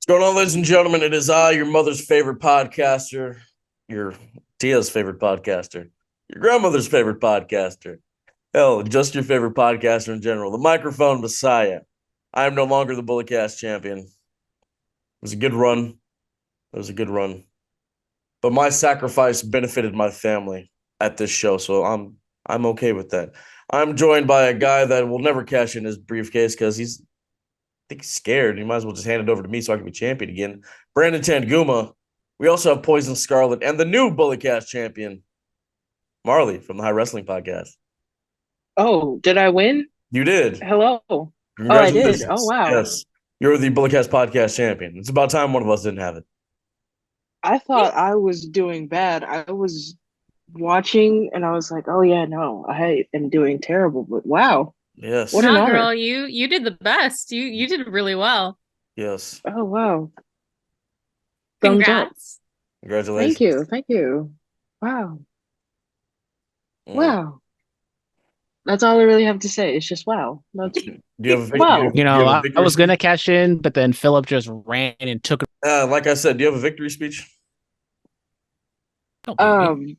What's going on, ladies and gentlemen? It is I, your mother's favorite podcaster, your Tia's favorite podcaster, your grandmother's favorite podcaster, hell, just your favorite podcaster in general, the microphone messiah. I am no longer the Bulletcast champion. It was a good run. It was a good run. But my sacrifice benefited my family at this show, so I'm okay with that. I'm joined by a guy that will never cash in his briefcase because I think he's scared. He might as well just hand it over to me so I can be champion again. Brandon Tanguma. We also have Poison Scarlet and the new Bulletcast champion, Marlee from the High Wrestling Podcast. Oh, did I win? You did. Hello. Oh, I did. Oh, Congratulations. wow. Yes. You're the Bulletcast Podcast champion. It's about time one of us didn't have it. I thought I was doing bad. I was watching and I was like, oh, yeah, no, I am doing terrible. But wow, what Yes. an Nah, girl, honor. you did the best. You did really well. Yes. Oh, wow. Thumbs up. Congrats. Thank Congratulations. you. Thank you. Wow. Mm. Wow. That's all I really have to say. It's just wow. That's Do you have a wow. do you have a I victory was gonna speech? cash in, but then Phillip just ran and took it. Like I said, do you have a victory speech? Don't beat me. Um,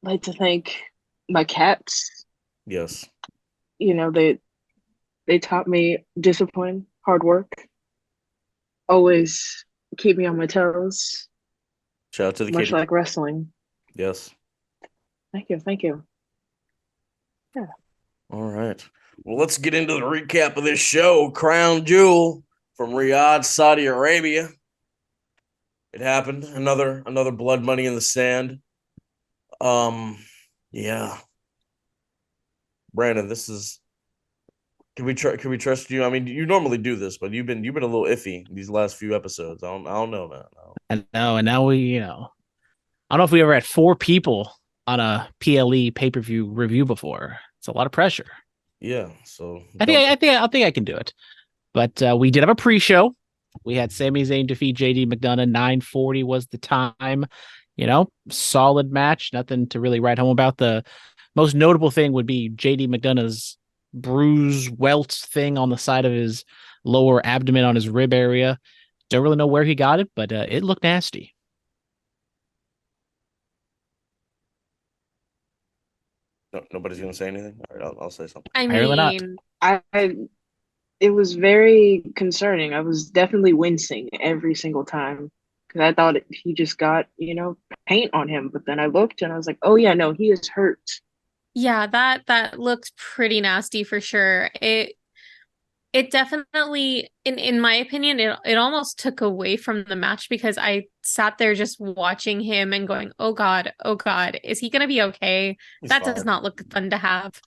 like to thank my cats. Yes. You know, they taught me discipline, hard work, always keep me on my toes, Shout out to the much kitty. like wrestling. Yes. Thank you. Thank you. Yeah. All right. Well, let's get into the recap of this show. Crown Jewel from Riyadh, Saudi Arabia. It happened. Another blood money in the sand. Um, yeah. Brandon, this is can we trust you? I mean, you normally do this, but you've been a little iffy these last few episodes. I don't know, man. And now I don't know if we ever had four people on a PLE pay-per-view review before. It's a lot of pressure. Yeah, so I think I can do it. But we did have a pre-show. We had Sami Zayn defeat JD McDonough. 9:40 was the time. Solid match. Nothing to really write home about. The most notable thing would be JD McDonough's bruise welt thing on the side of his lower abdomen on his rib area. Don't really know where he got it, but it looked nasty. nobody's gonna say anything. All right, I'll say something. I Apparently not. mean, I it was very concerning. I was definitely wincing every single time because I thought he just got, paint on him. But then I looked and I was like, oh yeah, no, he is hurt. yeah, that looked pretty nasty for sure. It definitely, in my opinion, it almost took away from the match because I sat there just watching him and going, oh God, is he gonna be okay? He's That does fine. not look fun to have.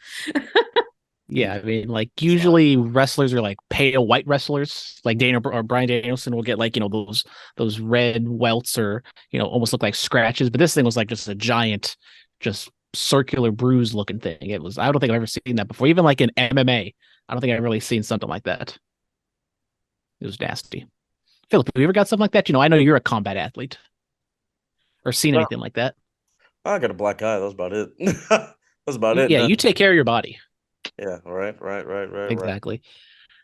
Yeah, I mean, like He's fine. usually wrestlers are like pale white wrestlers, like Dana or Brian Danielson will get like those red welts or almost look like scratches, but this thing was like just a giant, just circular bruise looking thing. It was I don't think I've ever seen that before. Even like in MMA, I don't think I've really seen something like that. It was nasty. Philip, have you ever got something like that? I know you're a combat athlete or seen Well, anything like that. I got a black eye. That was about it. That's about it. Yeah, No. you take care of your body. Yeah. Right. Exactly.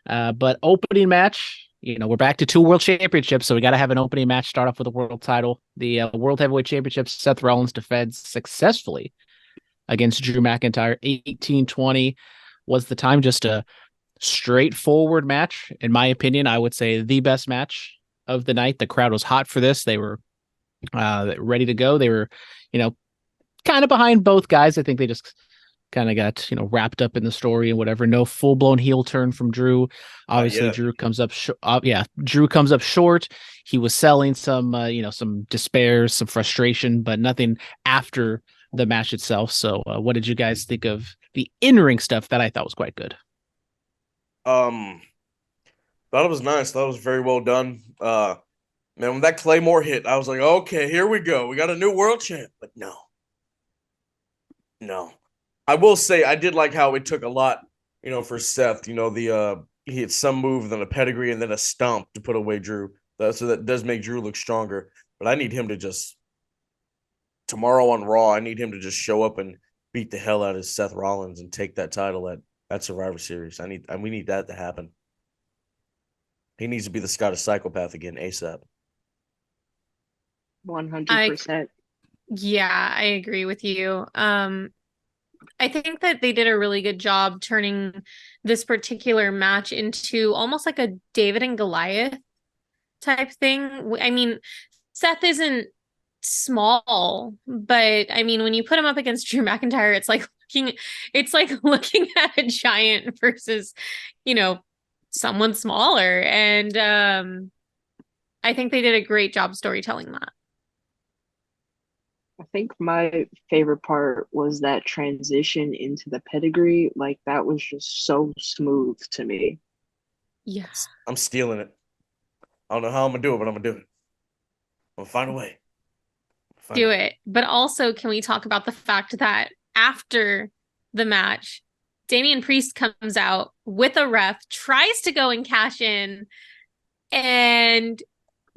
But opening match, we're back to two world championships, so we got to have an opening match. Start off with the world title. The World Heavyweight Championship, Seth Rollins defends successfully against Drew McIntyre. 18-20 was the time. Just a straightforward match, in my opinion. I would say the best match of the night. The crowd was hot for this. They were ready to go. They were, you know, kind of behind both guys. I think they just kind of got wrapped up in the story and whatever. No full blown heel turn from Drew. Not Obviously, yet. Drew comes up. Yeah, Drew comes up short. He was selling some some despair, some frustration, but nothing after the match itself. So, what did you guys think of the in ring stuff? That I thought was quite good. Um, thought it was nice. Thought it was very well done. Man, when that Claymore hit, I was like, okay, here we go. We got a new world champ. But no. I will say I did like how it took a lot, for Seth. He had some move, then a pedigree, and then a stomp to put away Drew. So that does make Drew look stronger. But I need him to just tomorrow on Raw. I need him to just show up and beat the hell out of Seth Rollins and take that title at Survivor Series. We need that to happen. He needs to be the Scottish psychopath again, ASAP. 100%. Yeah, I agree with you. I think that they did a really good job turning this particular match into almost like a David and Goliath type thing. I mean, Seth isn't small, but I mean, when you put him up against Drew McIntyre, it's like looking at a giant versus, someone smaller. And I think they did a great job storytelling that. I think my favorite part was that transition into the pedigree. Like, that was just so smooth to me. Yes. I'm stealing it. I don't know how I'm going to do it, but I'm going to do it. I'm going to find a way. Do it. But also, can we talk about the fact that after the match, Damian Priest comes out with a ref, tries to go and cash in, and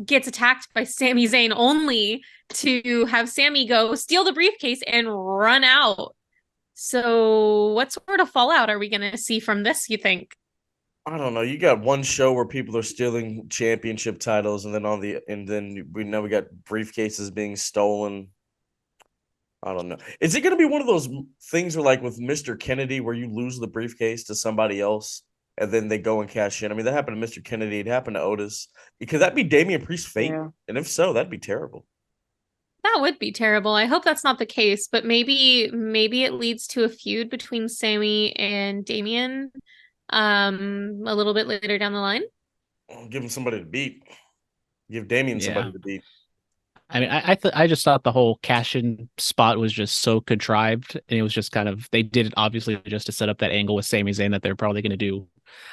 gets attacked by Sami Zayn, only to have Sami go steal the briefcase and run out. So what sort of fallout are we going to see from this, you think? I don't know. You got one show where people are stealing championship titles, and then we got briefcases being stolen. I don't know. Is it going to be one of those things where, like with Mr. Kennedy, where you lose the briefcase to somebody else and then they go and cash in? I mean, that happened to Mr. Kennedy. It happened to Otis. Could that be Damian Priest's fate? Yeah. And if so, that'd be terrible. That would be terrible. I hope that's not the case, but maybe it leads to a feud between Sami and Damian a little bit later down the line. Give him somebody to beat. Give Damian somebody to beat. I mean, I just thought the whole cash-in spot was just so contrived, and it was just kind of, they did it obviously just to set up that angle with Sami Zayn that they're probably going to do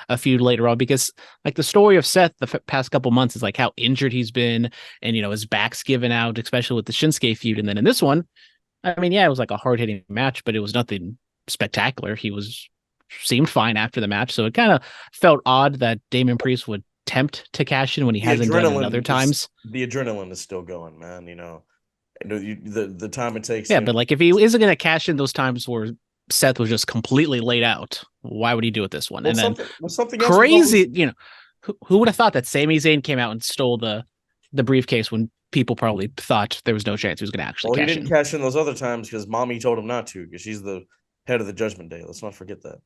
a feud later on, because like the story of Seth the past couple months is like how injured he's been, and his back's given out, especially with the Shinsuke feud. And then in this one, I mean, yeah, it was like a hard-hitting match, but it was nothing spectacular. He seemed fine after the match, so it kind of felt odd that Damian Priest would attempt to cash in when he hasn't done it other times. The adrenaline is still going, man. The time it takes. Yeah, but like if he isn't going to cash in those times where Seth was just completely laid out, why would he do it this one? Well, and then something crazy, who would have thought that Sami Zayn came out and stole the briefcase when people probably thought there was no chance he was going to actually cash in? He didn't cash in those other times because Mommy told him not to, because she's the head of the Judgment Day. Let's not forget that.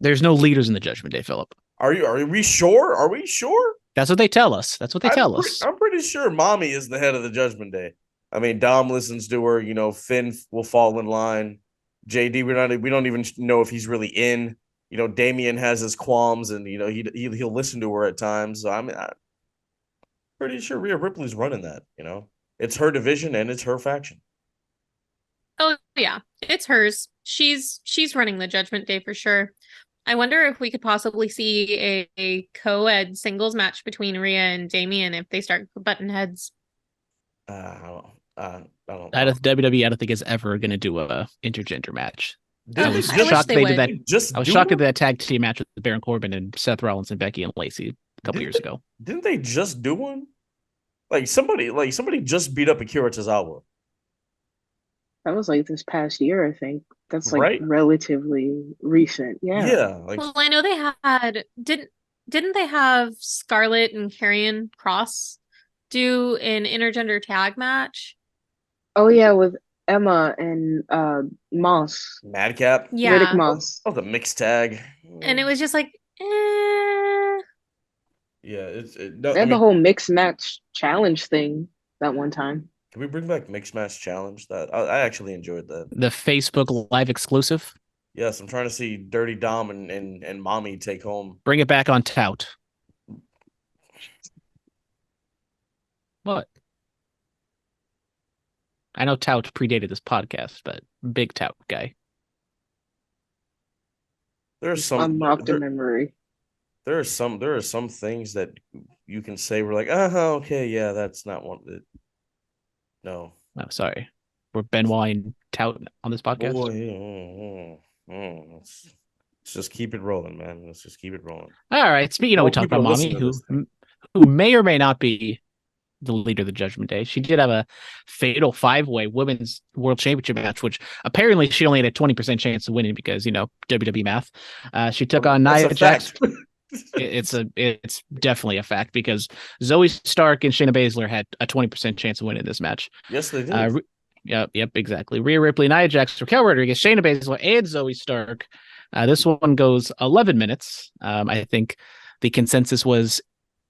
There's no leaders in the Judgment Day, Phillip. Are we sure? Are we sure? That's what they tell us. I'm pretty sure Mommy is the head of the Judgment Day. I mean, Dom listens to her. Finn will fall in line. JD, we don't even know if he's really in. Damian has his qualms, and he'll listen to her at times. So I'm pretty sure Rhea Ripley's running that. It's her division and it's her faction. Oh yeah, it's hers. She's running the Judgment Day for sure. I wonder if we could possibly see a co-ed singles match between Rhea and Damian if they start button heads. I don't know. WWE, I don't think is ever going to do a intergender match. I was shocked they did that. I was shocked at that tag team match with Baron Corbin and Seth Rollins and Becky and Lacey a couple years ago. Didn't they just do one? Like somebody just beat up Akira Tozawa. That was like this past year, I think. That's like relatively recent. Yeah. Yeah. Well, I know they had didn't they have Scarlett and Karrion Kross do an intergender tag match? Oh yeah, with Emma and Moss. Madcap. Yeah. Riddick Moss. Oh, the mixed tag. And it was just like, Yeah, they had the whole mixed match challenge thing that one time. Can we bring back Mixed Match Challenge? That I actually enjoyed that. The Facebook Live exclusive? Yes, I'm trying to see Dirty Dom and Mommy take home. Bring it back on Tout. What? I know Tout predated this podcast, but big Tout guy. There's some unlocked in memory. There are some things that you can say we're like, okay, yeah, that's not one that. No. Oh, sorry. We're Benoit and Tout on this podcast. Let's just keep it rolling, man. Let's just keep it rolling. All right. Speaking we talked about Mommy, who may or may not be the leader of the Judgment Day. She did have a fatal 5-way women's world championship match, which apparently she only had a 20% chance of winning because, WWE math. She took on Nia Jax. It's definitely a fact because Zoe Stark and Shayna Baszler had a 20% chance of winning this match. Yes, they did. Yep, exactly. Rhea Ripley, Nia Jax, Raquel Rodriguez, Shayna Baszler, and Zoe Stark. This one goes 11 minutes. I think the consensus was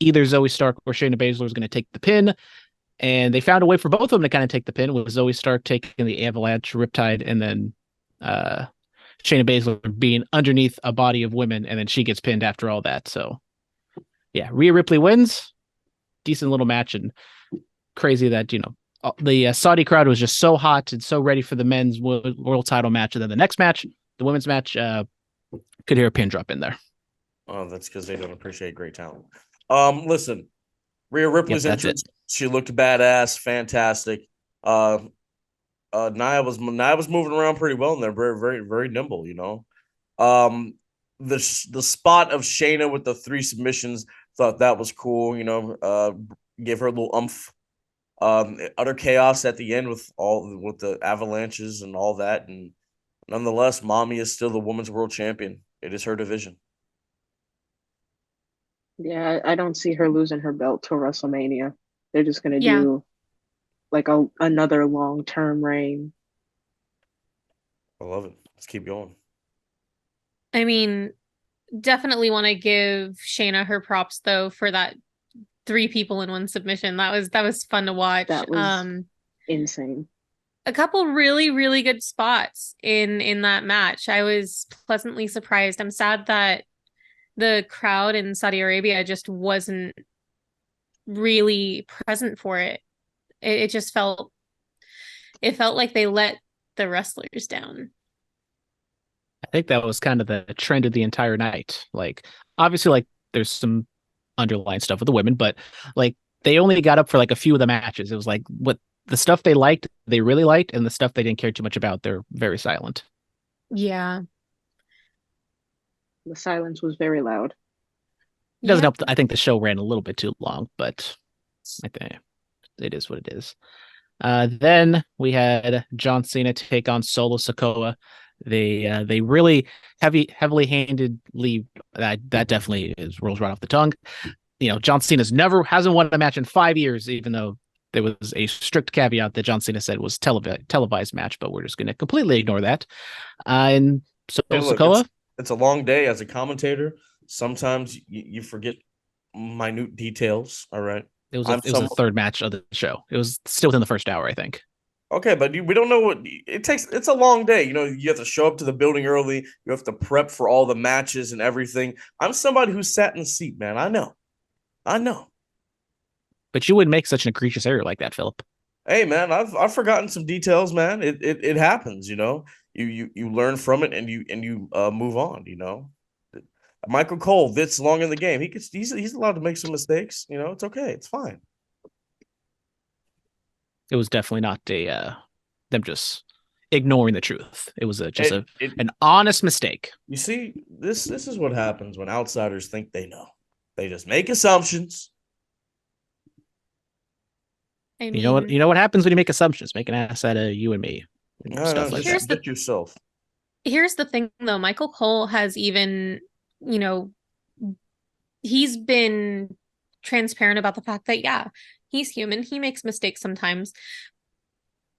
either Zoe Stark or Shayna Baszler was going to take the pin, and they found a way for both of them to kind of take the pin, with Zoe Stark taking the Avalanche Riptide, and then Shayna Baszler being underneath a body of women, and then she gets pinned after all that. So, yeah, Rhea Ripley wins. Decent little match, and crazy that, the Saudi crowd was just so hot and so ready for the men's world title match. And then the next match, the women's match, could hear a pin drop in there. Oh, that's because they don't appreciate great talent. Listen, Rhea Ripley's entrance, she looked badass, fantastic. Nia was moving around pretty well in there, very, very, very nimble, The spot of Shayna with the 3 submissions, thought that was cool, gave her a little umph. Utter chaos at the end with the avalanches and all that, and nonetheless, Mommy is still the women's world champion. It is her division. Yeah, I don't see her losing her belt till WrestleMania. They're just gonna Yeah. do like another long-term reign. I love it. Let's keep going. I mean, definitely want to give Shayna her props though for that 3 people in 1 submission. That was fun to watch. That was insane. A couple really, really good spots in that match. I was pleasantly surprised. I'm sad that the crowd in Saudi Arabia just wasn't really present for it. It just felt like they let the wrestlers down. I think that was kind of the trend of the entire night. Like, obviously, like, there's some underlying stuff with the women, but like, they only got up for like a few of the matches. It was like what the stuff they liked, they really liked, and the stuff they didn't care too much about, they're very silent. Yeah. The silence was very loud. It doesn't help. I think the show ran a little bit too long, but I think it is what it is. Then we had John Cena take on Solo Sikoa. They really heavily handedly, that definitely rolls right off the tongue. John Cena's hasn't won a match in 5 years, even though there was a strict caveat that John Cena said was televised match, but we're just going to completely ignore that. And so Sikoa, it's a long day as a commentator. Sometimes you forget minute details. All right. It was the 3rd match of the show. It was still within the first hour, I think. Okay, but we don't know what it takes. It's a long day. You have to show up to the building early. You have to prep for all the matches and everything. I'm somebody who sat in the seat, man. I know. But you wouldn't make such an egregious error like that, Phillip. Hey, man, I've forgotten some details, man. It happens, You learn from it and you move on. Michael Cole, this long in the game, he's allowed to make some mistakes. It's okay. It's fine. It was definitely not them just ignoring the truth. It was an honest mistake. You see, this is what happens when outsiders think they know. They just make assumptions. I mean, you know what happens when you make assumptions? Make an ass out of you and me. Stuff like that. Get yourself. Here's the thing, though. Michael Cole has even, he's been transparent about the fact that, yeah, he's human. He makes mistakes sometimes.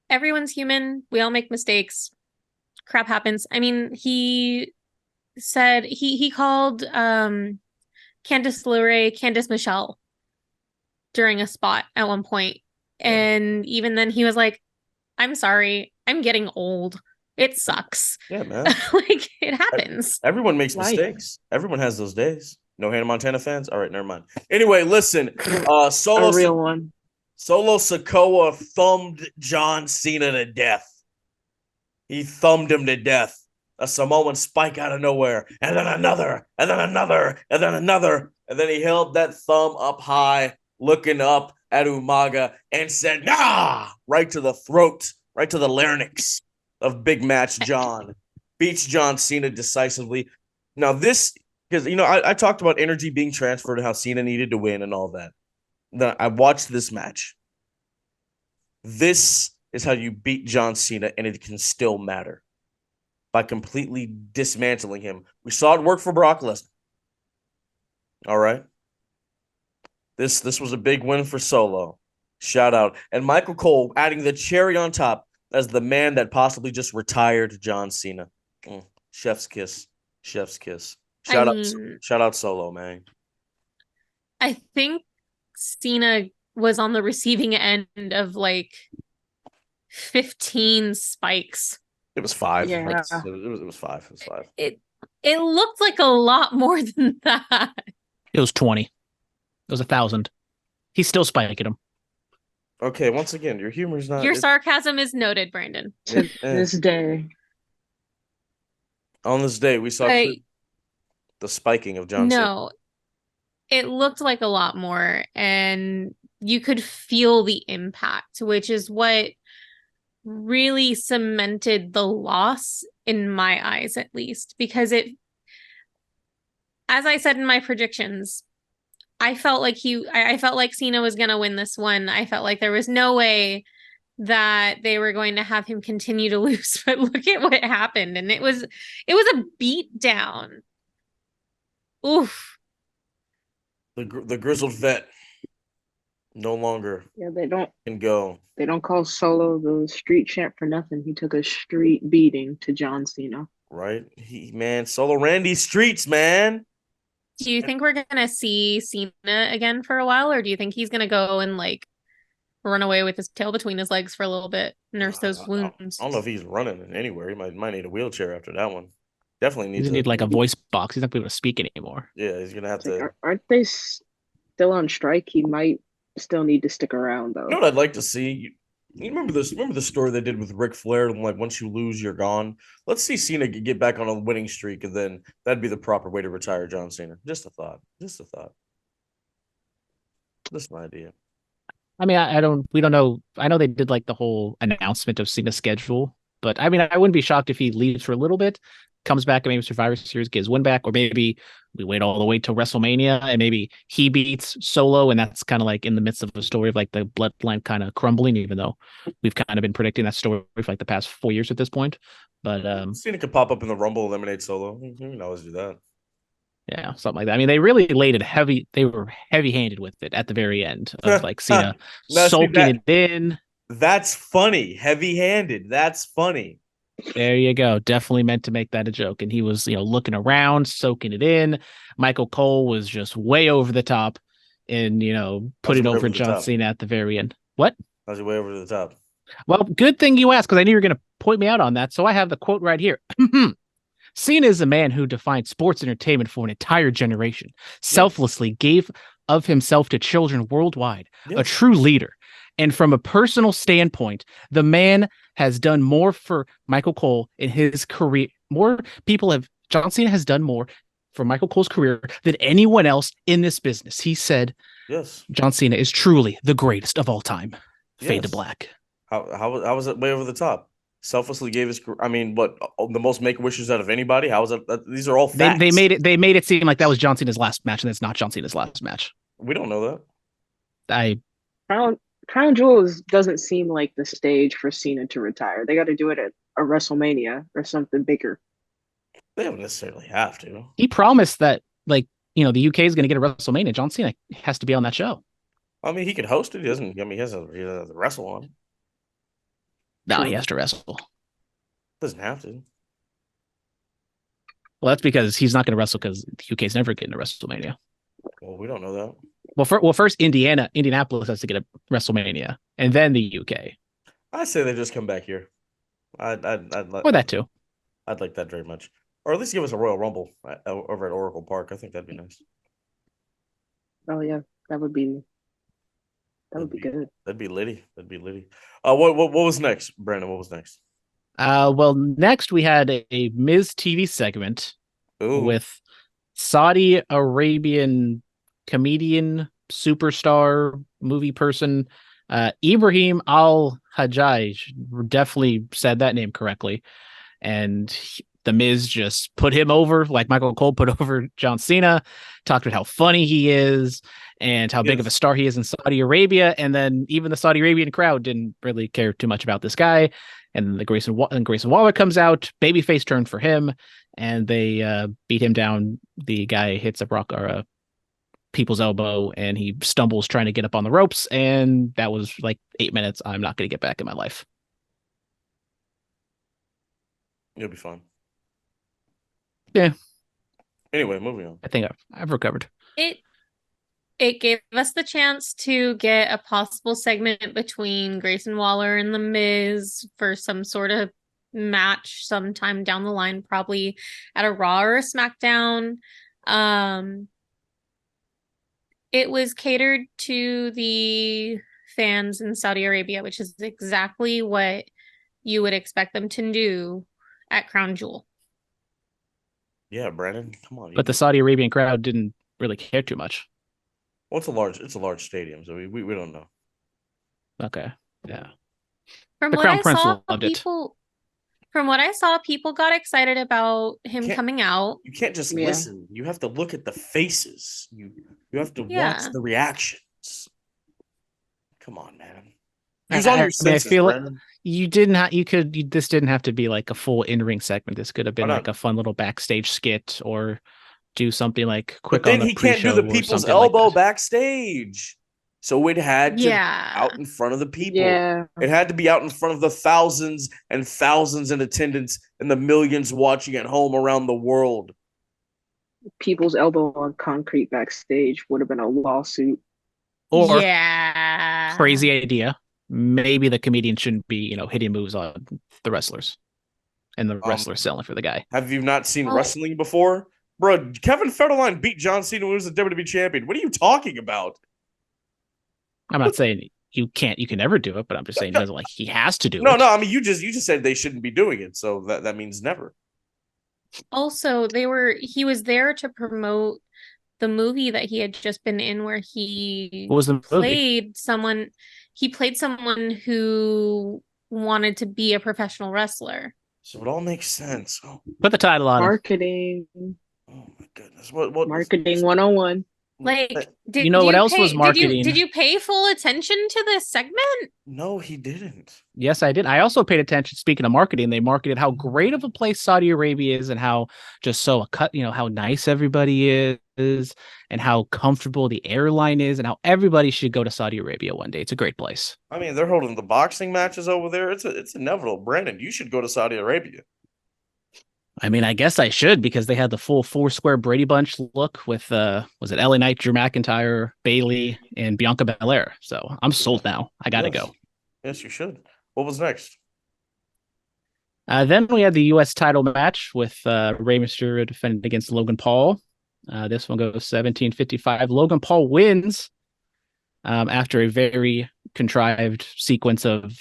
Everyone's human. We all make mistakes. Crap happens. I mean, he said he called Candice LeRae Candice Michelle during a spot at one point. And even then he was like, I'm sorry. I'm getting old. It sucks. Yeah, man. Like, it happens. Everyone makes mistakes. Everyone has those days. No Hannah Montana fans? All right, never mind. Anyway, listen. Solo A real one. Solo Sikoa thumbed John Cena to death. He thumbed him to death. A Samoan spike out of nowhere. And then another. And then another. And then another. And then he held that thumb up high, looking up at Umaga, and said, nah! Right to the throat. Right to the larynx of Big Match John. Beats John Cena decisively. Now this, because, I talked about energy being transferred and how Cena needed to win and all that. Then I watched this match. This is how you beat John Cena, and it can still matter. By completely dismantling him. We saw it work for Brock Lesnar. All right. This was a big win for Solo. Shout out. And Michael Cole adding the cherry on top as the man that possibly just retired John Cena. Chef's kiss. Chef's kiss. I mean, Shout out Solo, man. I think Cena was on the receiving end of like 15 spikes. It was 5. Yeah. It was 5. It was 5. It looked like a lot more than that. It was 20. It was 1,000. He's still spiking them. Okay, once again, your humor is not. Your sarcasm is noted, Brandon. To this day. On this day, we saw the spiking of John Cena. No, it looked like a lot more, and you could feel the impact, which is what really cemented the loss in my eyes, at least, because as I said in my predictions, I felt like Cena was going to win this one. I felt like there was no way that they were going to have him continue to lose, but look at what happened. And it was a beat down. Oof. The grizzled vet no longer can go. They don't call Solo the street champ for nothing. He took a street beating to John Cena. Right? Solo Randy streets, man. Do you think we're gonna see Cena again for a while, or do you think he's gonna go and like run away with his tail between his legs for a little bit, nurse those wounds? I don't know if he's running anywhere. He might need a wheelchair after that one. Definitely needs. He need like a voice box. He's not going to be able to speak anymore. Yeah, he's gonna have to. Aren't they still on strike? He might still need to stick around though. You know what I'd like to see? You remember this? Remember the story they did with Ric Flair? Like, once you lose, you're gone. Let's see Cena get back on a winning streak, and then that'd be the proper way to retire John Cena. Just a thought. Just a thought. Just an idea. I mean, we don't know. I know they did like the whole announcement of Cena's schedule, but I mean, I wouldn't be shocked if he leaves for a little bit, comes back and maybe Survivor Series, gets win back, or maybe we wait all the way till WrestleMania and maybe he beats Solo, and that's kind of like in the midst of a story of like the bloodline kind of crumbling, even though we've kind of been predicting that story for like the past 4 years at this point. But Cena could pop up in the Rumble, eliminate Solo. We can always do that. Yeah, something like that. I mean, they really laid it heavy. They were heavy-handed with it at the very end of like Cena soaking it in. That's funny. Heavy-handed. That's funny. There you go. Definitely meant to make that a joke. And he was, looking around, soaking it in. Michael Cole was just way over the top and, putting over John Cena at the very end. What? How's he way over the top? Well, good thing you asked, because I knew you were going to point me out on that. So I have the quote right here. Cena is a man who defined sports entertainment for an entire generation, selflessly gave of himself to children worldwide, a true leader. And from a personal standpoint, the man has done more for Michael Cole in his career. John Cena has done more for Michael Cole's career than anyone else in this business. He said, yes, John Cena is truly the greatest of all time. Fade to black. How was it way over the top? Selflessly gave his. I mean, what, the most make wishes out of anybody? How was that? These are all facts. They made it seem like that was John Cena's last match, and it's not John Cena's last match. We don't know that. Crown Jewels doesn't seem like the stage for Cena to retire. They got to do it at a WrestleMania or something bigger. They don't necessarily have to. He promised that, the UK is going to get a WrestleMania. John Cena has to be on that show. I mean, he could host it. He doesn't. I mean, he has to wrestle on it. No, he has to wrestle. Doesn't have to. Well, that's because he's not going to wrestle because the UK is never getting a WrestleMania. Well, we don't know that. Well, first Indianapolis has to get a WrestleMania, and then the UK. I say they just come back here. I'd like, or that too. I'd like that very much, or at least give us a Royal Rumble over at Oracle Park. I think that'd be nice. Oh yeah, that would be good. That'd be litty. What was next, Brandon? What was next? Well, next we had a Miz TV segment with Saudi Arabian comedian, superstar, movie person, Ibrahim Al-Hajjaj. Definitely said that name correctly. And the Miz just put him over, like Michael Cole put over John Cena, talked about how funny he is and how big of a star he is in Saudi Arabia. And then even the Saudi Arabian crowd didn't really care too much about this guy. And the Grayson Waller comes out, babyface turn for him, and they beat him down. The guy hits a people's elbow, and he stumbles trying to get up on the ropes, and that was like 8 minutes I'm not going to get back in my life. You'll be fine. Yeah. Anyway, moving on. I think I've recovered. It gave us the chance to get a possible segment between Grayson Waller and The Miz for some sort of match sometime down the line, probably at a Raw or a SmackDown. It was catered to the fans in Saudi Arabia, which is exactly what you would expect them to do at Crown Jewel. Yeah, Brandon, come on. But the Saudi Arabian crowd didn't really care too much. Well, it's a large stadium, so we don't know. Okay. Yeah. From The what Crown I Prince saw, loved it. from what I saw, people got excited about him coming out. You can't just listen. You have to look at the faces. You have to watch the reactions. Come on, man. Use all your senses, I feel Brandon. You didn't have. This didn't have to be like a full in-ring segment. This could have been like a fun little backstage skit, or do something like quick. But then on the he can't do the people's elbow backstage. So it had to be out in front of the people. Yeah. It had to be out in front of the thousands and thousands in attendance and the millions watching at home around the world. People's elbow on concrete backstage would have been a lawsuit. Or yeah, crazy idea. Maybe the comedian shouldn't be, hitting moves on the wrestlers, and the wrestler selling for the guy. Have you not seen wrestling before, bro? Kevin Federline beat John Cena, who was the WWE champion. What are you talking about? I'm not saying you can never do it, but I'm just saying he has to do it. No. I mean, you just said they shouldn't be doing it, so that means never. Also, he was there to promote the movie that he had just been in, where he played someone. He played someone who wanted to be a professional wrestler. So it all makes sense. Put the title on marketing. Oh my goodness! What marketing 101? Like, what else was marketing? Did you pay full attention to this segment? No, he didn't. Yes, I did. I also paid attention. Speaking of marketing, they marketed how great of a place Saudi Arabia is, and how just how nice everybody is, and how comfortable the airline is, and how everybody should go to Saudi Arabia one day. It's a great place. I mean, they're holding the boxing matches over there. It's inevitable. Brandon, you should go to Saudi Arabia. I mean, I guess I should, because they had the full four-square Brady Bunch look with was it LA Knight, Drew McIntyre, Bayley, and Bianca Belair. So I'm sold now. I gotta go. Yes, you should. What was next? Then we had the U.S. title match with Rey Mysterio defending against Logan Paul. This one goes 17:55. Logan Paul wins after a very contrived sequence of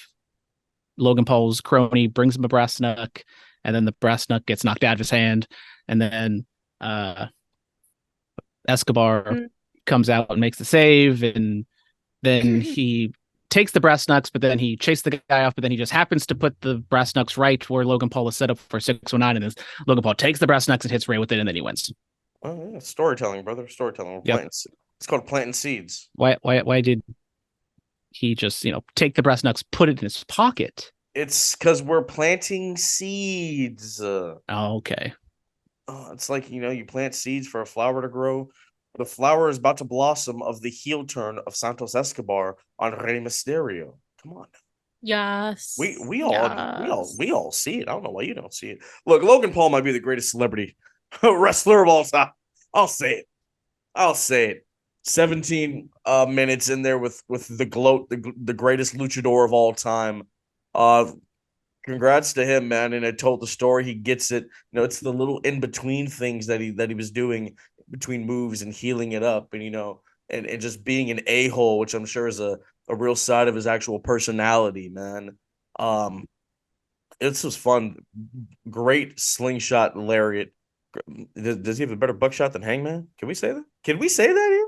Logan Paul's crony brings him a brass knuck, and then the brass knuck gets knocked out of his hand, and then Escobar comes out and makes the save, and then he takes the brass knucks, but then he chases the guy off, but then he just happens to put the brass knucks right where Logan Paul is set up for 619, and then Logan Paul takes the brass knucks and hits Rey with it, and then he wins. Oh, yeah. Storytelling, brother. Storytelling. It's called planting seeds. Why did he just, take the brass knucks, put it in his pocket? It's because we're planting seeds. Okay. It's like, you plant seeds for a flower to grow. The flower is about to blossom of the heel turn of Santos Escobar on Rey Mysterio. Come on. Yes. We all see it. I don't know why you don't see it. Look, Logan Paul might be the greatest celebrity wrestler of all time. I'll say it. 17 minutes in there with the gloat, the greatest luchador of all time. Congrats to him, man. And I told the story. He gets it. It's the little in-between things that he was doing between moves and healing it up, and and just being an a-hole, which I'm sure is a real side of his actual personality, man. This was fun. Great slingshot lariat. Does he have a better buckshot than Hangman? Can we say that? Here?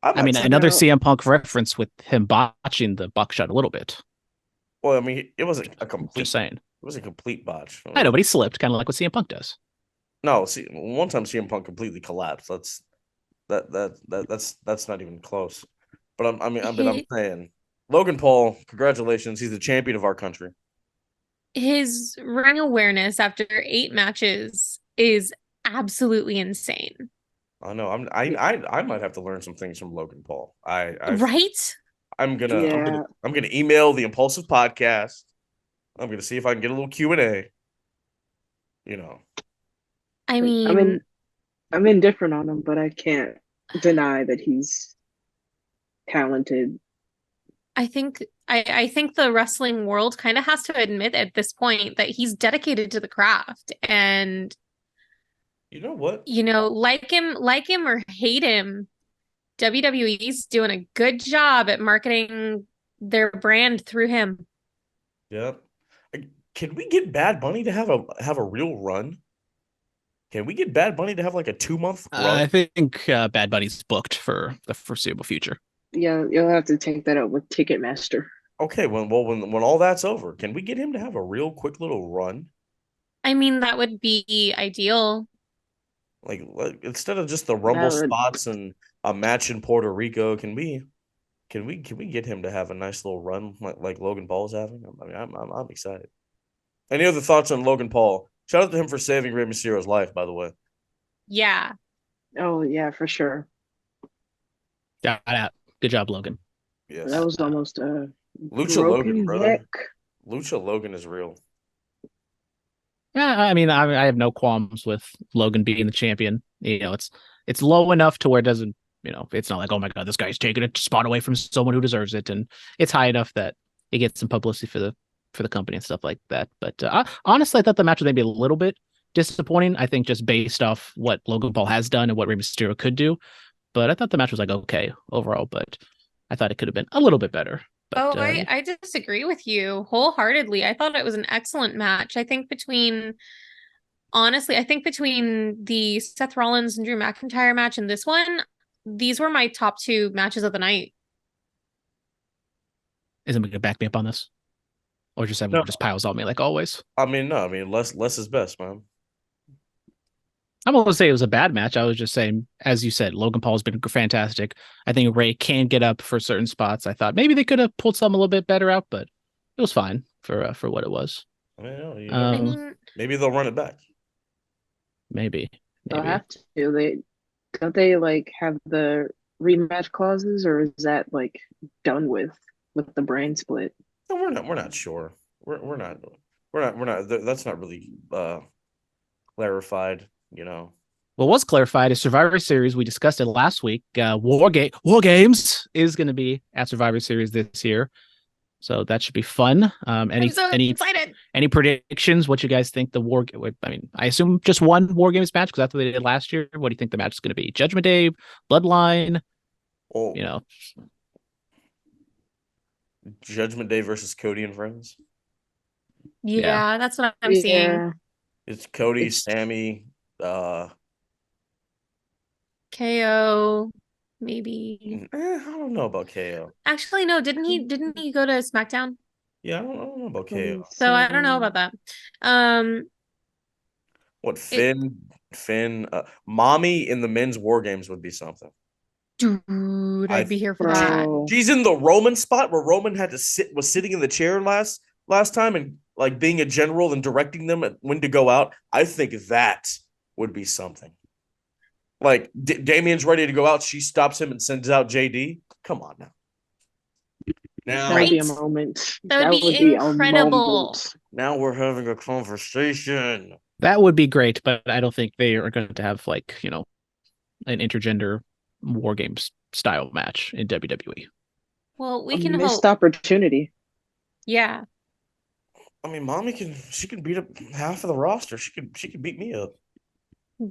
I mean, another CM Punk reference with him botching the buckshot a little bit. Well, I mean, it wasn't a complete. Just saying, it was a complete botch. I know, but he slipped, kind of like what CM Punk does. No, see, one time CM Punk completely collapsed. That's not even close. But I'm saying, Logan Paul, congratulations, he's the champion of our country. His ring awareness after 8 matches is absolutely insane. I know. I might have to learn some things from Logan Paul. Right? I'm gonna email the Impulsive Podcast. I'm gonna see if I can get a little Q&A. You know. I I'm mean, I'm indifferent on him, but I can't deny that he's talented. I think the wrestling world kind of has to admit at this point that he's dedicated to the craft. And You know what? like him or hate him, WWE's doing a good job at marketing their brand through him. Yeah. Can we get Bad Bunny to have a real run? Can we get Bad Bunny to have like a 2-month run? I think Bad Bunny's booked for the foreseeable future. Yeah, you'll have to take that up with Ticketmaster. Okay, when all that's over, can we get him to have a real quick little run? I mean, that would be ideal. Like instead of just the Rumble spots and a match in Puerto Rico, can we get him to have a nice little run like Logan Paul's having? I mean, I'm excited. Any other thoughts on Logan Paul? Shout out to him for saving Rey Mysterio's life, by the way. Yeah. Oh yeah, for sure. Got out. Good job, Logan. Yes. That was almost a Lucha Logan, brother. neck. Lucha Logan is real. Yeah, I mean, I have no qualms with Logan being the champion. It's low enough to where it doesn't, it's not like, oh my God, this guy's taking a spot away from someone who deserves it, and it's high enough that it gets some publicity for the company and stuff like that. But honestly, I thought the match was maybe a little bit disappointing. I think just based off what Logan Paul has done and what Rey Mysterio could do. But I thought the match was like okay overall, but I thought it could have been a little bit better. But, I disagree with you wholeheartedly. I thought it was an excellent match. I think between the Seth Rollins and Drew McIntyre match and this one, these were my top 2 matches of the night. Isn't we gonna back me up on this? Or just everyone just piles on me like always? I mean, no, less is best, man. I'm not going to say it was a bad match. I was just saying, as you said, Logan Paul has been fantastic. I think Ray can get up for certain spots. I thought maybe they could have pulled something a little bit better out, but it was fine for what it was. I mean, maybe they'll run it back. Maybe. They'll have to. Don't they like have the rematch clauses, or is that like done with the brand split? No, we're not sure. We're not. That's not really clarified. What was clarified is Survivor Series. We discussed it last week. War Games is going to be at Survivor Series this year, so that should be fun. I'm so excited. Any predictions? What you guys think the War? I mean, I assume just one War Games match because that's what they did last year. What do you think the match is going to be? Judgment Day, Bloodline. Oh, Judgment Day versus Cody and friends. Yeah, that's what I'm seeing. It's Cody, Sammy, KO, maybe. I don't know about KO. Actually, no, didn't he go to SmackDown? Yeah, I don't know about KO. So I don't know about that. What Finn, Mommy in the men's War Games would be something. Dude, I'd be here for that. She's in the Roman spot where Roman was sitting in the chair last time and like being a general and directing them at when to go out. I think that would be something. Like Damien's ready to go out, she stops him and sends out JD. Come on now. That would be a moment. That would be incredible. Now we're having a conversation. That would be great, but I don't think they are going to have like an intergender War Games style match in WWE. Well, we can missed opportunity. Yeah. I mean, Mommy can beat up half of the roster. She could beat me up.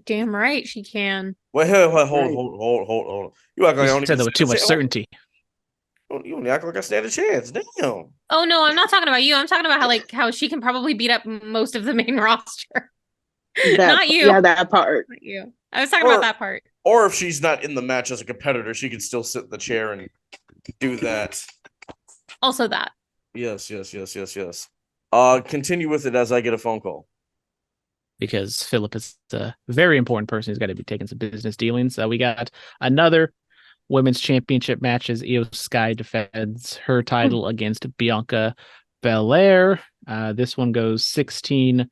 Damn right she can. Wait, hold. You act like I don't said that with too much certainty. You only act like I stand a chance. Damn. Oh no, I'm not talking about you. I'm talking about how she can probably beat up most of the main roster. Not you. Yeah, that part. Not you. I was talking about that part. Or if she's not in the match as a competitor, she can still sit in the chair and do that. Also that. Yes. Continue with it as I get a phone call. Because Phillip is a very important person. He's got to be taking some business dealings. We got another women's championship match as Io Sky defends her title against Bianca Belair. This one goes 16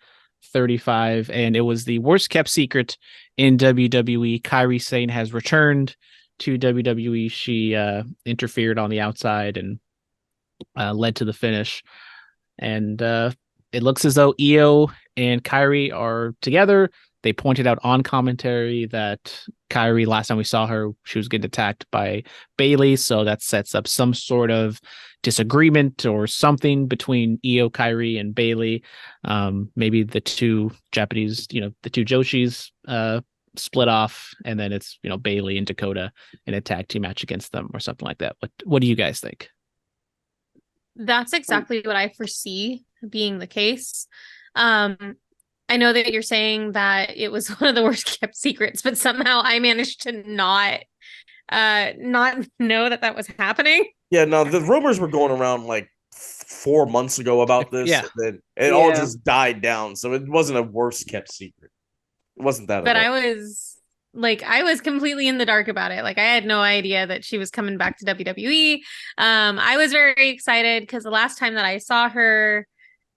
35, and it was the worst kept secret in WWE. Kairi Sane has returned to WWE. She interfered on the outside and led to the finish. And it looks as though Io and Kairi are together. They pointed out on commentary that Kairi, last time we saw her, she was getting attacked by Bayley. So that sets up some sort of disagreement or something between Io, Kairi, and Bayley. Maybe the two Japanese, the two Joshis split off, and then it's, Bayley and Dakota in a tag team match against them or something like that. What do you guys think? That's exactly what I foresee being the case. I know that you're saying that it was one of the worst kept secrets, but somehow I managed to not know that was happening. Yeah, no, the rumors were going around like 4 months ago about this. Yeah. And then it all just died down. So it wasn't a worst kept secret. It wasn't that But at all. I was completely in the dark about it. Like, I had no idea that she was coming back to WWE. I was very excited because the last time that I saw her,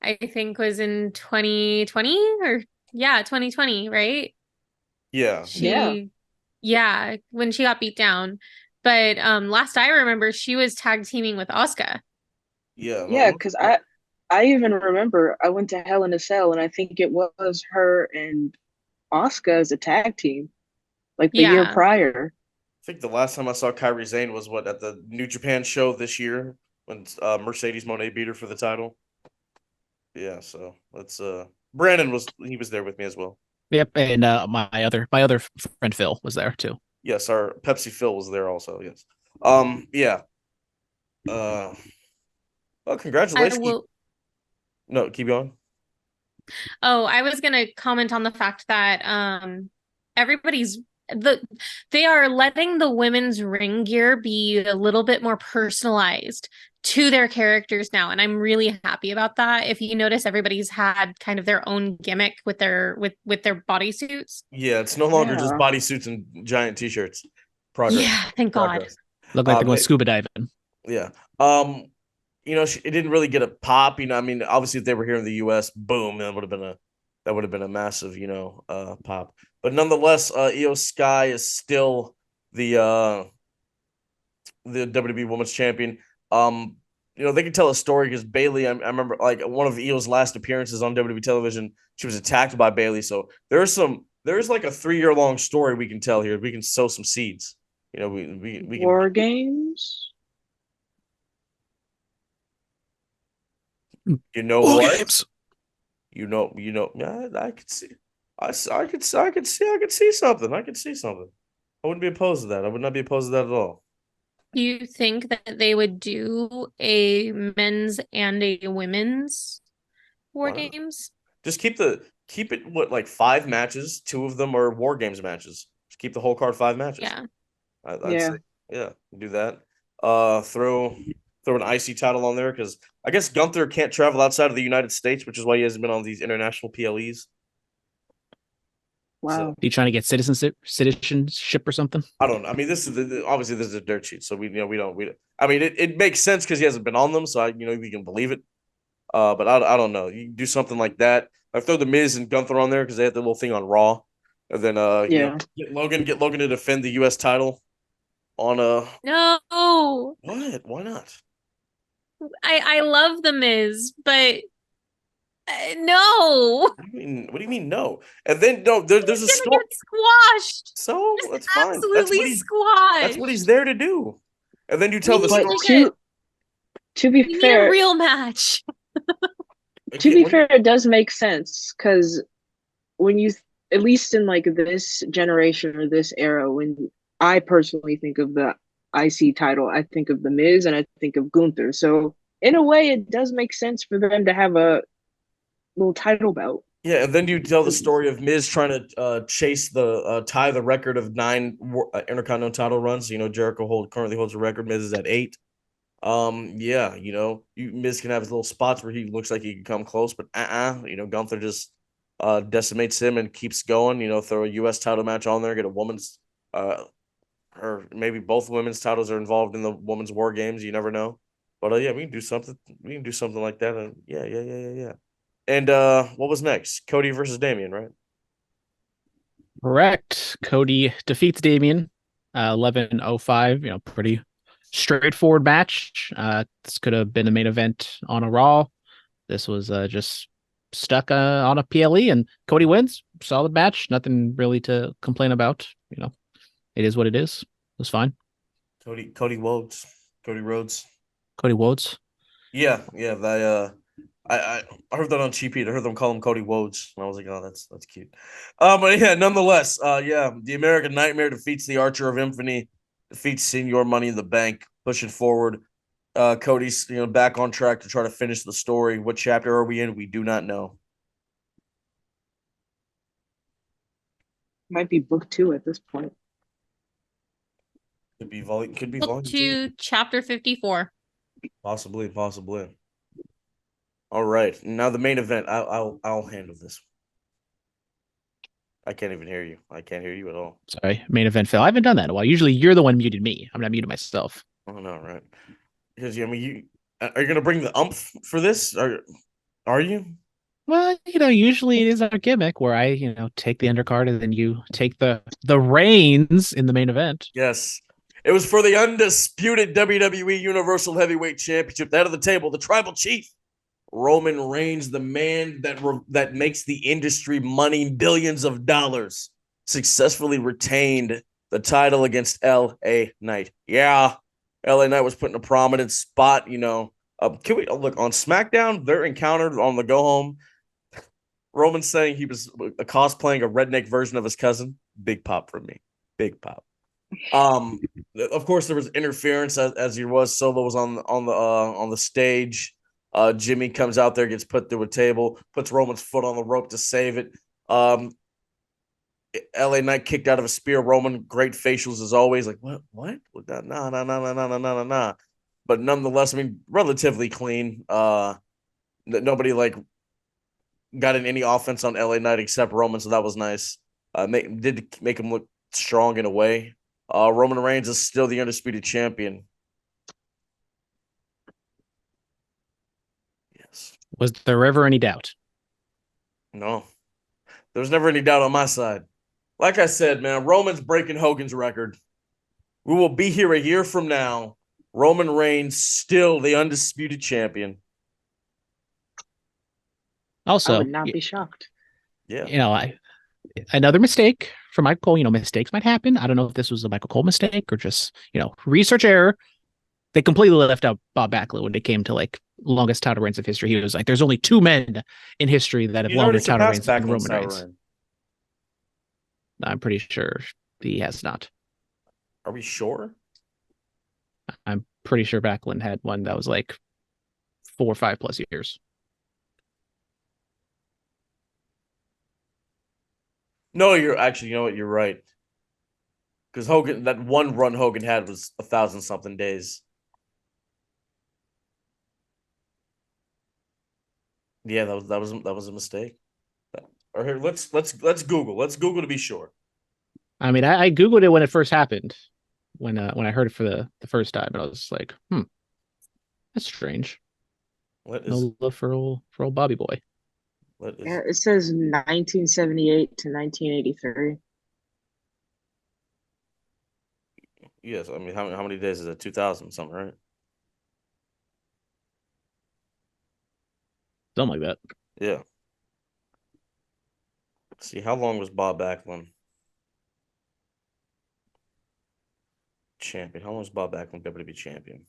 I think was in 2020 or 2020, right? Yeah. Yeah, when she got beat down. But last I remember, she was tag teaming with Asuka. Yeah. Yeah, because I even remember I went to Hell in a Cell, and I think it was her and Asuka as a tag team, like the year prior. I think the last time I saw Kairi Sane was at the New Japan show this year when Mercedes Moné beat her for the title. Yeah, so let's Brandon was there with me as well. Yep, and my other friend Phil was there too. Yes, our Pepsi Phil was there also. Yes. Yeah. Well, congratulations. No, keep going. Oh, I was gonna comment on the fact that they are letting the women's ring gear be a little bit more personalized to their characters now, and I'm really happy about that. If you notice, everybody's had kind of their own gimmick with their bodysuits. Yeah, it's no longer just bodysuits and giant t-shirts. Progress. Yeah, thank God. Look like they're going scuba diving. Yeah. It didn't really get a pop. I mean, obviously, if they were here in the U.S., boom, that would have been a massive, pop. But nonetheless, Io Sky is still the WWE Women's Champion. They could tell a story because Bayley. I remember like one of Io's last appearances on WWE television. She was attacked by Bayley. So there's like a 3-year long story we can tell here. We can sow some seeds. We can War Games. You know War what? Games. Yeah, I could see. I could see something. I could see something. I wouldn't be opposed to that. I would not be opposed to that at all. Do you think that they would do a men's and a women's War Games? Just keep it like 5 matches. 2 of them are War Games matches. Just keep the whole card 5 matches. Yeah. I'd say, do that. Throw an IC title on there because I guess Gunther can't travel outside of the United States, which is why he hasn't been on these international PLEs. Wow. Are you trying to get citizenship or something? I don't know. I mean, this is a dirt sheet, so we don't. I mean, it makes sense because he hasn't been on them, so we can believe it. But I don't know. You do something like that. I throw the Miz and Gunther on there because they had the little thing on Raw, and then get Logan to defend the U.S. title on No. What? Why not? I love the Miz, but no. What do you mean no? And then no, there's a story. Get squashed. So that's fine. Absolutely squashed. That's what he's there to do. And then you tell the story. To be fair, a real match. To be fair, it does make sense because when you, at least in like this generation or this era, when I personally think of the IC title, I think of the Miz and I think of Gunther. So in a way, it does make sense for them to have a little title bout. Yeah, and then you tell the story of Miz trying to chase tie the record of 9 Intercontinental title runs. Jericho currently holds a record. Miz is at 8. Miz can have his little spots where he looks like he can come close, but Gunther just decimates him and keeps going. Throw a U.S. title match on there, get a woman's, or maybe both women's titles are involved in the women's War Games. You never know, but we can do something. We can do something like that. And yeah. And what was next? Cody versus Damian, right? Correct. Cody defeats Damian, 11:05. Pretty straightforward match. This could have been the main event on a Raw. This was just stuck on a PLE, and Cody wins. Solid match. Nothing really to complain about. It is what it is. It was fine. Cody Rhodes. Cody Rhodes. Cody Rhodes. Yeah. I heard that on Cheap Heat. I heard them call him Cody Rhodes, and I was like, oh, that's cute. But yeah, nonetheless, the American Nightmare defeats the Archer of Infamy, defeats Senior Money in the Bank, pushing forward. Cody's back on track to try to finish the story. What chapter are we in? We do not know. Might be book 2 at this point. Could be volume Book 2. 2, chapter 54. Possibly. All right, now the main event. I'll handle this. I can't even hear you. I can't hear you at all. Sorry, main event Phil. I haven't done that in a while. Usually you're the one muted me. I'm not muted myself. Oh no, right? Because are you gonna bring the umph for this? Are you? Well, usually it is our gimmick where I, take the undercard and then you take the reins in the main event. Yes. It was for the undisputed WWE Universal Heavyweight Championship. The head of the table, the Tribal Chief, Roman Reigns, the man that makes the industry money, billions of dollars, successfully retained the title against LA Knight. Yeah, LA Knight was put in a prominent spot. Can we look on SmackDown? Their encounter on the go home. Roman saying he was cosplaying a redneck version of his cousin. Big pop for me. Big pop. Of course, there was interference as he was. Solo was on the stage. Jimmy comes out there, gets put through a table, puts Roman's foot on the rope to save it. LA Knight kicked out of a spear. Roman, great facials as always. Like, what? Nah. But nonetheless, I mean, relatively clean. Nobody got in any offense on LA Knight except Roman, so that was nice. Did make him look strong in a way. Roman Reigns is still the undisputed champion. Yes. Was there ever any doubt? No. There was never any doubt on my side. Like I said, man, Roman's breaking Hogan's record. We will be here a year from now. Roman Reigns still the undisputed champion. Also, I would not be shocked. Yeah. Another mistake for Michael Cole. Mistakes might happen. I don't know if this was a Michael Cole mistake or just, research error. They completely left out Bob Backlund when it came to longest title reigns of history. He was like, there's only 2 men in history that have longest title reigns than Roman Reigns. I'm pretty sure he has not. Are we sure? I'm pretty sure Backlund had one that was 4 or 5 plus years. No, you're actually, you know what? You're right. Because Hogan, that one run Hogan had was 1,000-something days. Yeah, that was a mistake. Or here, let's Google. Let's Google to be sure. I mean, I Googled it when it first happened, when I heard it for the first time, and I was like, that's strange. What is no love for old Bobby Boy? What is Yeah, it says 1978 to 1983. Yes, I mean, how many days is it? 2,000 something, right? Something like that. Yeah. Let's see, how long was Bob Backlund champion? How long was Bob Backlund WWE champion?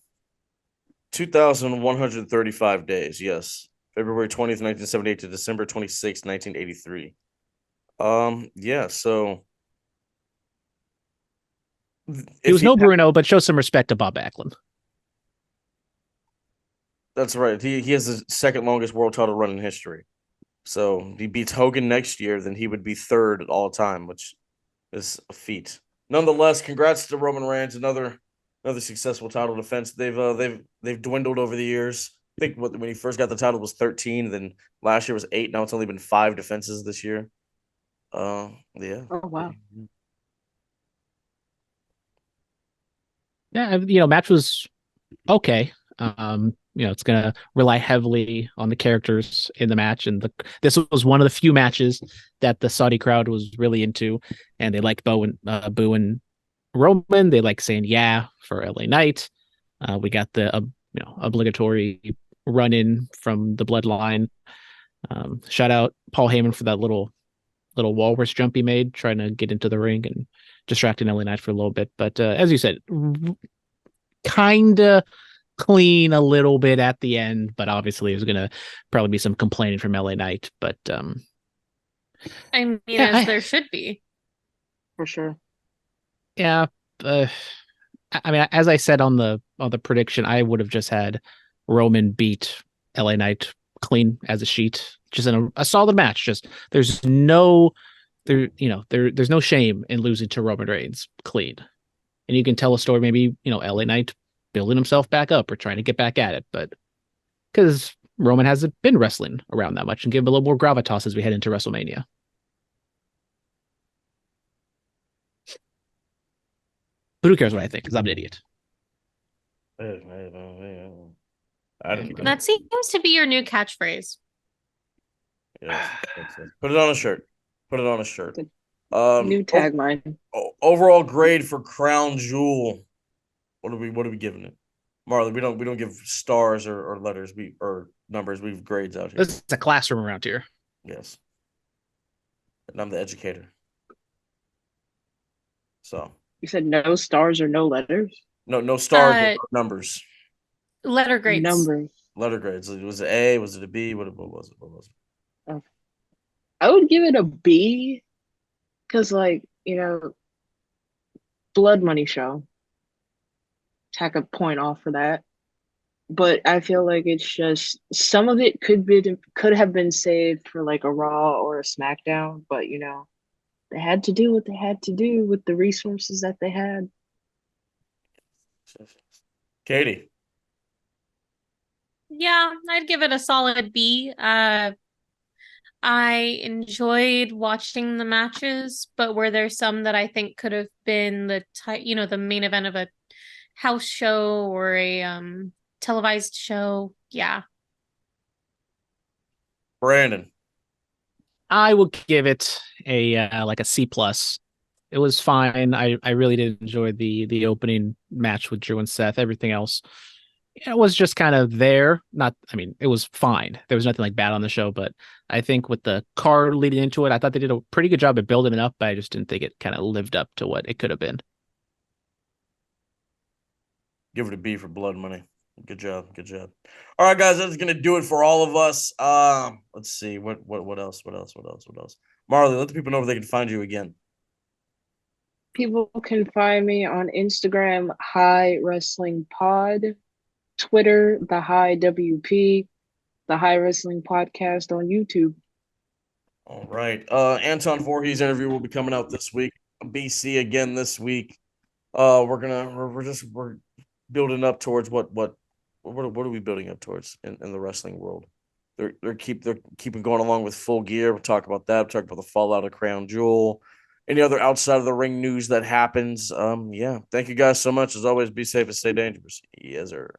2,135 days. Yes, February 20th, 1978 to December 26th, 1983. Yeah. So he was no Bruno, but show some respect to Bob Backlund. That's right. He has the second longest world title run in history. So he beats Hogan next year, then he would be third at all time, which is a feat. Nonetheless, congrats to Roman Reigns, another successful title defense. They've dwindled over the years. I think when he first got the title was 13, then last year was 8. Now it's only been 5 defenses this year. Yeah. Oh wow. Yeah, match was okay. It's going to rely heavily on the characters in the match, and this was one of the few matches that the Saudi crowd was really into, and they liked Boo and Roman. They like saying "yeah" for LA Knight. We got the obligatory run in from the Bloodline. Shout out Paul Heyman for that little walrus jump he made, trying to get into the ring and distracting LA Knight for a little bit. But as you said, kind of clean a little bit at the end, but obviously there's going to probably be some complaining from LA Knight. But I mean, as there should be. For sure. Yeah. I mean, as I said on the prediction, I would have just had Roman beat LA Knight clean as a sheet, just in a solid match. Just there's no shame in losing to Roman Reigns clean, and you can tell a story. Maybe LA Knight building himself back up or trying to get back at it, but because Roman hasn't been wrestling around that much, and give him a little more gravitas as we head into WrestleMania. But who cares what I think? Because I'm an idiot. That seems to be your new catchphrase. Yes. Put it on a shirt. Put it on a shirt. New tagline. Overall grade for Crown Jewel. What are we giving it? Marlee, we don't give stars or letters or numbers. We have grades out here. This is a classroom around here. Yes. And I'm the educator. So you said no stars or no letters? No stars or numbers. Letter grades. Numbers. Letter grades. Was it A? Was it a B? What was it? What was it? Okay. I would give it a B because, Blood Money show. Tack a point off for that. But I feel like it's just some of it could have been saved for like a Raw or a SmackDown, but they had to do what they had to do with the resources that they had. Katie. Yeah, I'd give it a solid B. I enjoyed watching the matches, but were there some that I think could have been the main event of a house show or a televised show? Yeah. Brandon. I will give it a C plus. It was fine. I really did enjoy the opening match with Drew and Seth. Everything else, it was just kind of there. It was fine. There was nothing bad on the show, but I think with the card leading into it, I thought they did a pretty good job at building it up, but I just didn't think it kind of lived up to what it could have been. Give it a B for Blood Money. Good job. All right, guys, that's gonna do it for all of us. Let's see what else. Marlee, let the people know where they can find you again. People can find me on Instagram, High Wrestling Pod, Twitter, The High WP, The High Wrestling Podcast on YouTube. All right. Anton Voorhees interview will be coming out this week. BC again this week. We're building up towards what are we building up towards in the wrestling world? They're keeping going along with Full Gear. We'll talk about that. We'll talk about the fallout of Crown Jewel. Any other outside of the ring news that happens. Thank you guys so much. As always, be safe and stay dangerous. Yes, sir.